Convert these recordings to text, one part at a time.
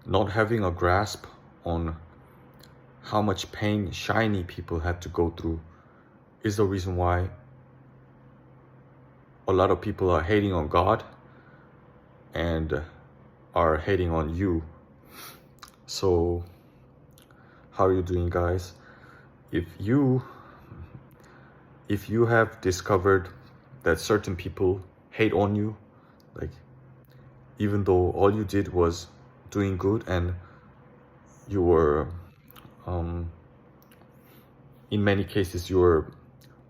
not having a grasp on how much pain shiny people had to go through is the reason why a lot of people are hating on God and are hating on you. So how are you doing, guys? If you have discovered that certain people hate on you, like even though all you did was doing good and you were in many cases you were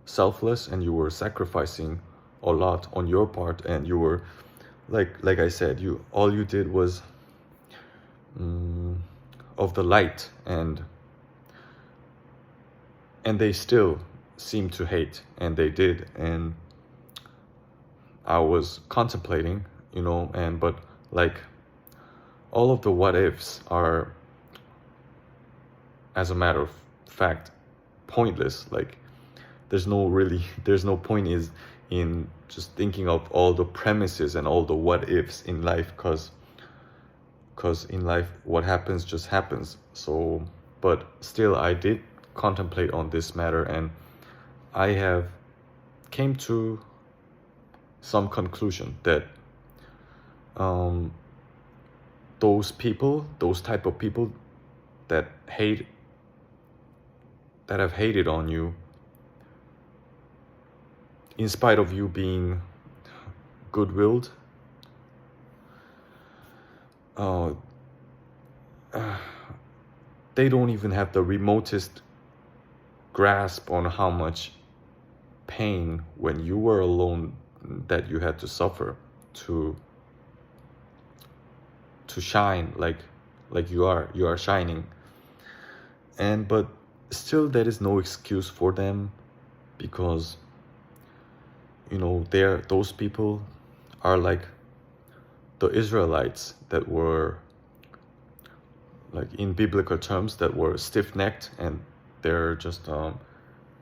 selfless and you were sacrificing a lot on your part, and you were like I said, all you did was of the light, and they still seem to hate, and they did. And I was contemplating, but like all of the what ifs are, as a matter of fact, pointless. Like there's no point in just thinking of all the premises and all the what ifs in life, because in life what happens just happens. So but still I did contemplate on this matter, and I have came to some conclusion that those type of people that have hated on you, in spite of you being good-willed, they don't even have the remotest grasp on how much pain when you were alone that you had to suffer to shine like you are shining. But still there is no excuse for them, because those people are like the Israelites that were, like in biblical terms, that were stiff-necked, and they're just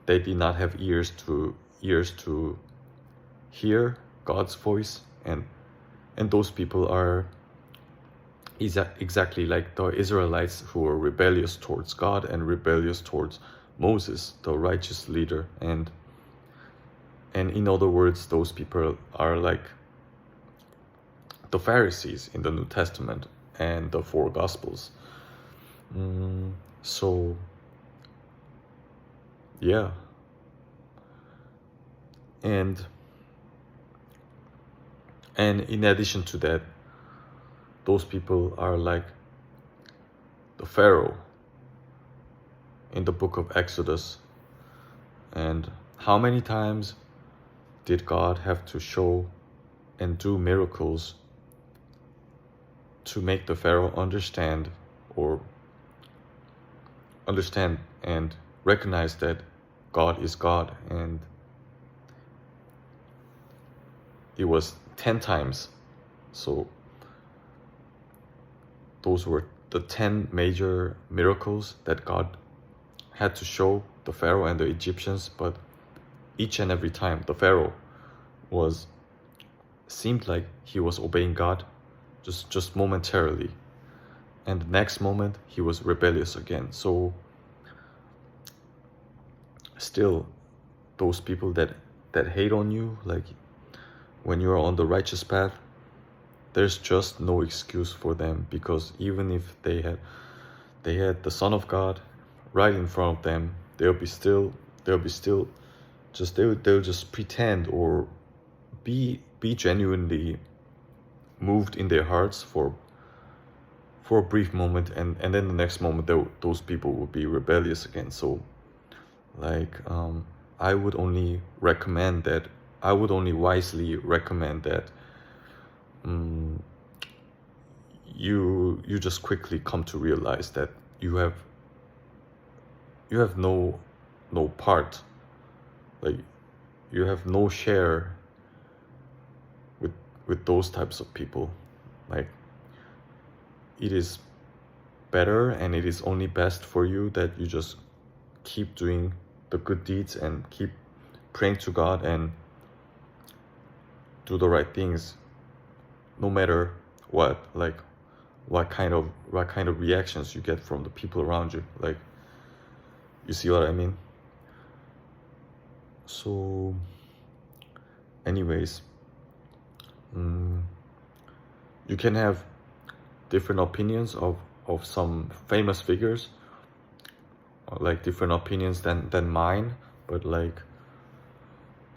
they did not have ears to hear God's voice, and those people are exactly like the Israelites who were rebellious towards God and rebellious towards Moses, the righteous leader. And in other words, those people are like the Pharisees in the New Testament and the four Gospels. So yeah. And in addition to that, those people are like the Pharaoh in the book of Exodus. And how many times did God have to show and do miracles to make the Pharaoh understand and recognize that God is God? And it was 10 times. So those were the 10 major miracles that God had to show the Pharaoh and the Egyptians. But each and every time the Pharaoh seemed like he was obeying God just momentarily, and the next moment he was rebellious again. So still, those people that hate on you, like when you're on the righteous path, there's just no excuse for them, because even if they had the Son of God right in front of them, they'll just pretend or be genuinely moved in their hearts for a brief moment, and then the next moment those people will be rebellious again. So like I would only wisely recommend that you just quickly come to realize that you have no part, like you have no share with those types of people. Like it is better and it is only best for you that you just keep doing the good deeds and keep praying to God and do the right things no matter what. Like what kind of reactions you get from the people around you. Like, you see what I mean? So anyways, you can have different opinions of some famous figures, or like different opinions than mine, but like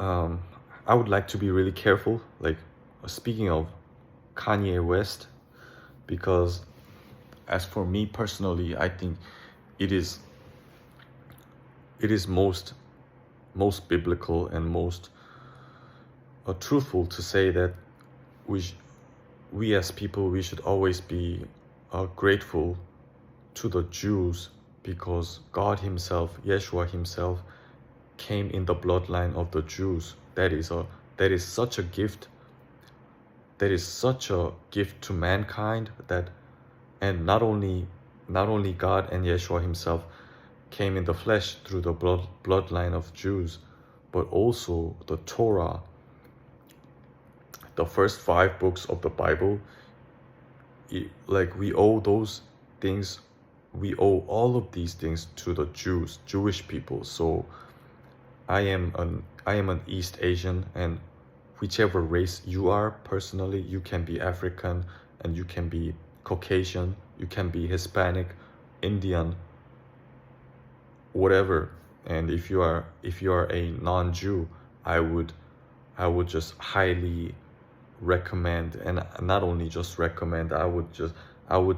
I would like to be really careful, like speaking of Kanye West, because as for me personally, I think it is most biblical and most truthful to say that we as people, we should always be grateful to the Jews, because God himself, Yeshua himself, came in the bloodline of the Jews. That is such a gift. That is such a gift to mankind, that, and not only God and Yeshua himself came in the flesh through the bloodline of Jews, but also the Torah, the first 5 books of the Bible. Like, we owe those things, we owe all of these things to the Jewish people. So I am an East Asian, and whichever race you are personally, you can be African, and you can be Caucasian, you can be Hispanic, Indian, whatever. And if you are a non-Jew, I would just highly recommend, and not only just recommend, I would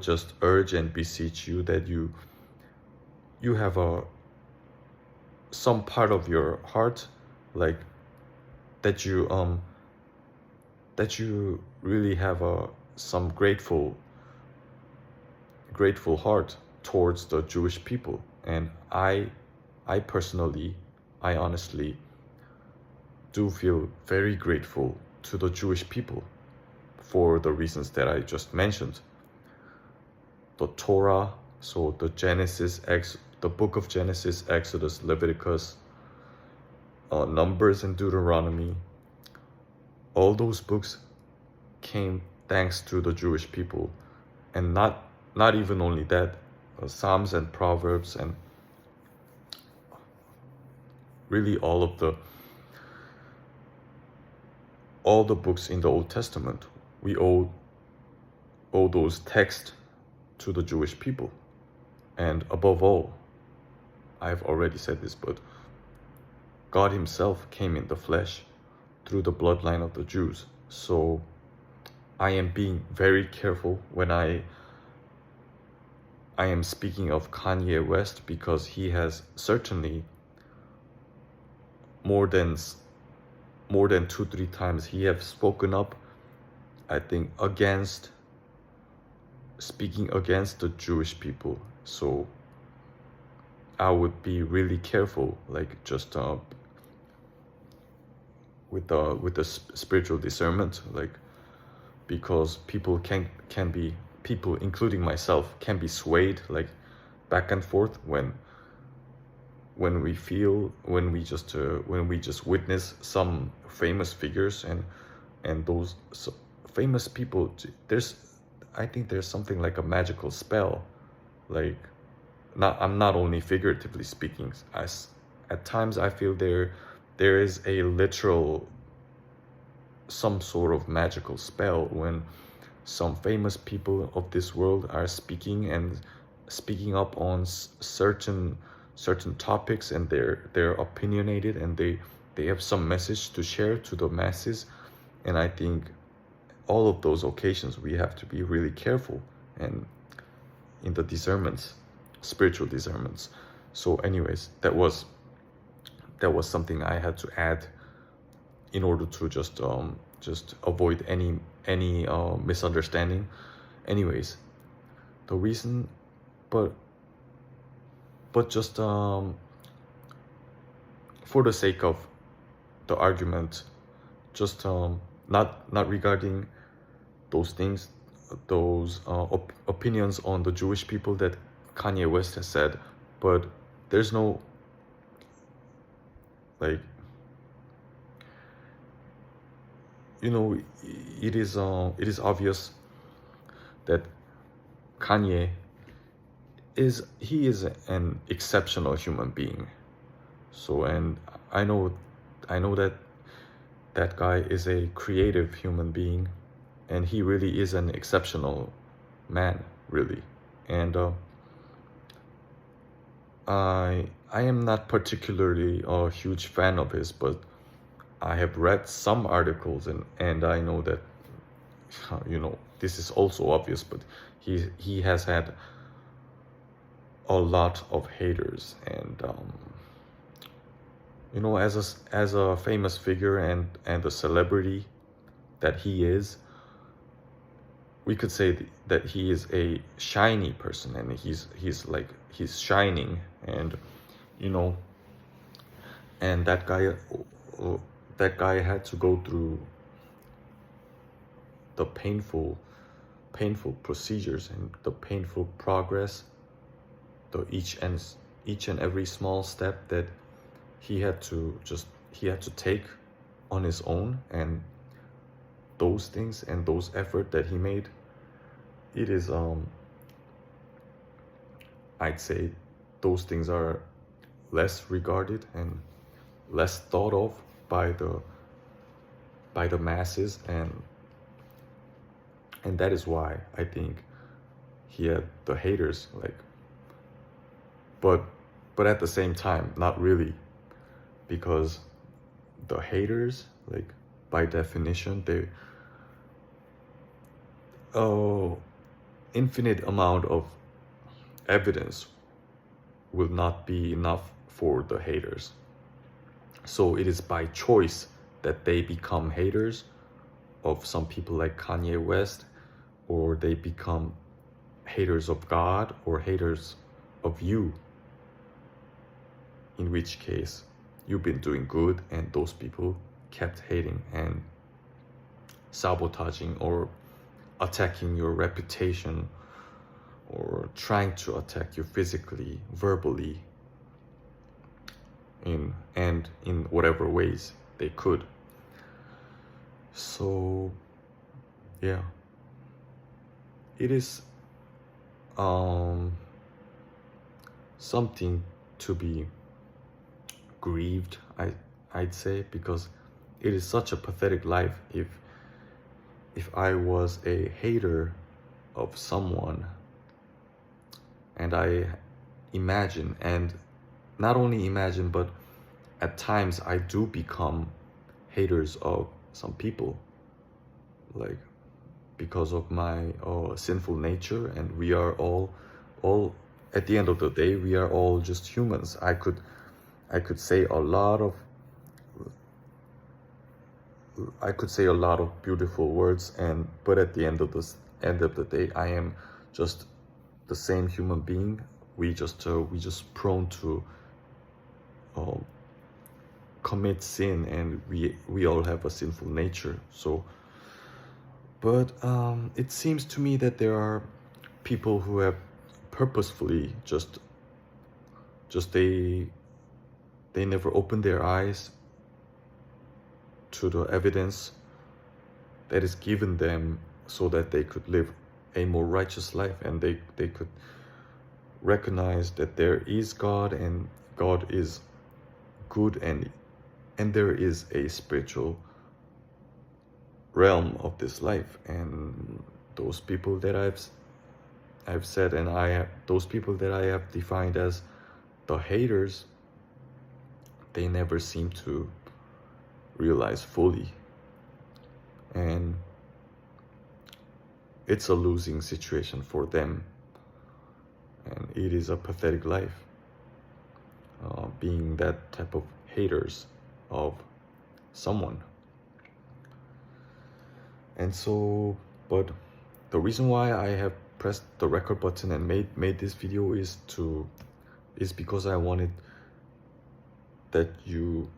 just urge and beseech you that you have some part of your heart, like that you really have some grateful heart towards the Jewish people. And I personally, I honestly do feel very grateful to the Jewish people for the reasons that I just mentioned. The Torah, so the the book of Genesis, Exodus, Leviticus, Numbers, and Deuteronomy, all those books came thanks to the Jewish people. And not even only that, Psalms and Proverbs, and really all the books in the Old Testament, we owe those texts to the Jewish people. And above all, I've already said this, but God himself came in the flesh through the bloodline of the Jews. So I am being very careful when I am speaking of Kanye West, because he has certainly more than 2-3 times he have spoken up, I think, speaking against the Jewish people. So I would be really careful, like just with the spiritual discernment, like, because people can be, people including myself, can be swayed, like, back and forth when we just witness some famous figures, and those famous people, I think there's something like a magical spell, like, I'm not only figuratively speaking, as at times I feel there is a literal, some sort of magical spell when some famous people of this world are speaking up on certain topics, and they're opinionated, and they have some message to share to the masses. And I think all of those occasions we have to be really careful, and in the discernments, spiritual discernments. So anyways, that was something I had to add in order to just avoid any misunderstanding. Anyways, the reason, but just for the sake of the argument, just not regarding those things, those opinions on the Jewish people that Kanye West has said, but there's no, like, it is obvious that Kanye he is an exceptional human being. So, and I know that that guy is a creative human being, and he really is an exceptional man, really. And I am not particularly a huge fan of his, but I have read some articles, and I know that, you know, this is also obvious, but he has had a lot of haters, and you know, as a famous figure and a celebrity that he is, we could say that he is a shiny person, and he's shining, and you know, and that guy had to go through the painful procedures and the painful progress, the each and every small step that he had to take on his own, and those things and those effort that he made, it is I'd say those things are less regarded and less thought of by the masses, and that is why I think he had the haters, like, but at the same time, not really, because the haters, like, by definition, they infinite amount of evidence will not be enough for the haters. So it is by choice that they become haters of some people like Kanye West, or they become haters of God, or haters of you, in which case you've been doing good and those people kept hating and sabotaging or attacking your reputation, or trying to attack you physically, verbally, in whatever ways they could. So yeah, it is something to be grieved, I'd say, because it is such a pathetic life if I was a hater of someone, and I imagine, and not only imagine, but at times I do become haters of some people, like, because of my sinful nature, and we are all at the end of the day, we are all just humans. I could say a lot of beautiful words, but at the end of the day, I am just the same human being. We just prone to commit sin, and we all have a sinful nature. So, but it seems to me that there are people who have purposefully just they never open their eyes to the evidence that is given them, so that they could live a more righteous life, and they could recognize that there is God, and God is good, and there is a spiritual realm of this life. And those people that I've said, and those people that I have defined as the haters, they never seem to realize fully, and it's a losing situation for them, and it is a pathetic life, being that type of haters of someone. And so, but the reason why I have pressed the record button and made this video is because I wanted that you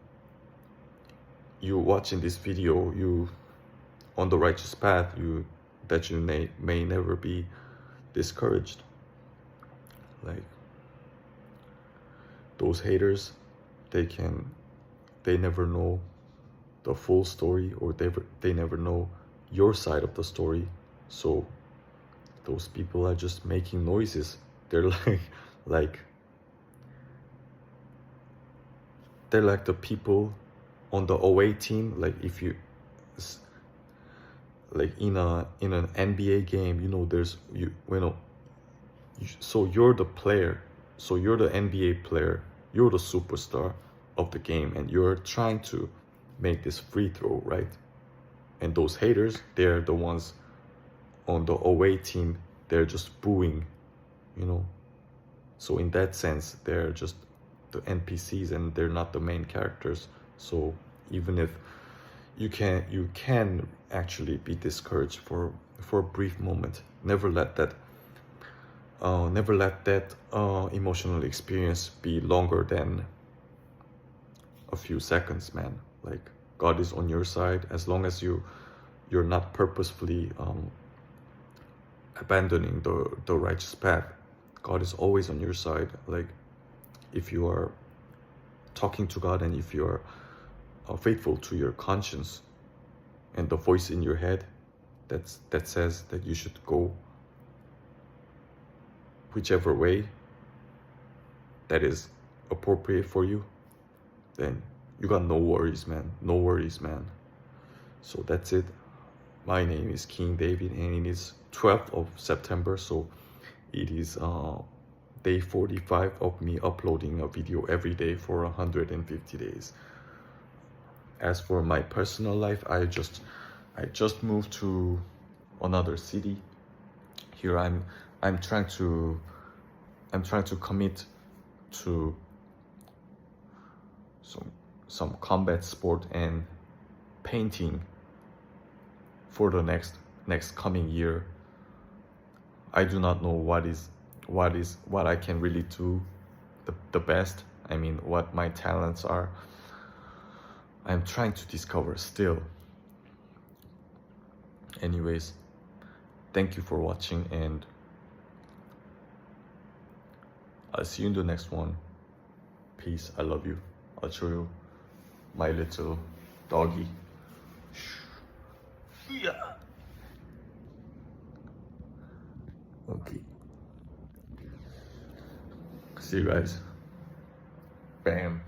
watching this video, you on the righteous path, that you may never be discouraged. Like, those haters, they never know the full story, or they never know your side of the story. So those people are just making noises. They're like they're like the people on the away team. Like if you like in an NBA game, you know, there's so you're the player, so you're the NBA player, you're the superstar of the game, and you're trying to make this free throw, right? And those haters, they're the ones on the away team, they're just booing, you know. So in that sense, they're just the NPCs and they're not the main characters. So even if you can actually be discouraged for a brief moment, never let that emotional experience be longer than a few seconds, man. Like, God is on your side as long as you're not purposefully abandoning the righteous path. God is always on your side. Like, if you are talking to God and if you are faithful to your conscience and the voice in your head that says that you should go whichever way that is appropriate for you, then you got no worries, man. No worries, man. So that's it. My name is King David, and it is 12th of September, so it is day 45 of me uploading a video every day for 150 days. As for my personal life, I just moved to another city. Here I'm trying to commit to some combat sport and painting for the next coming year. I do not know what I can really do the best. I mean, what my talents are. I'm trying to discover still. Anyways, thank you for watching, and I'll see you in the next one. Peace. I love you. I'll show you my little doggy. Yeah. Okay. See you guys. Bam.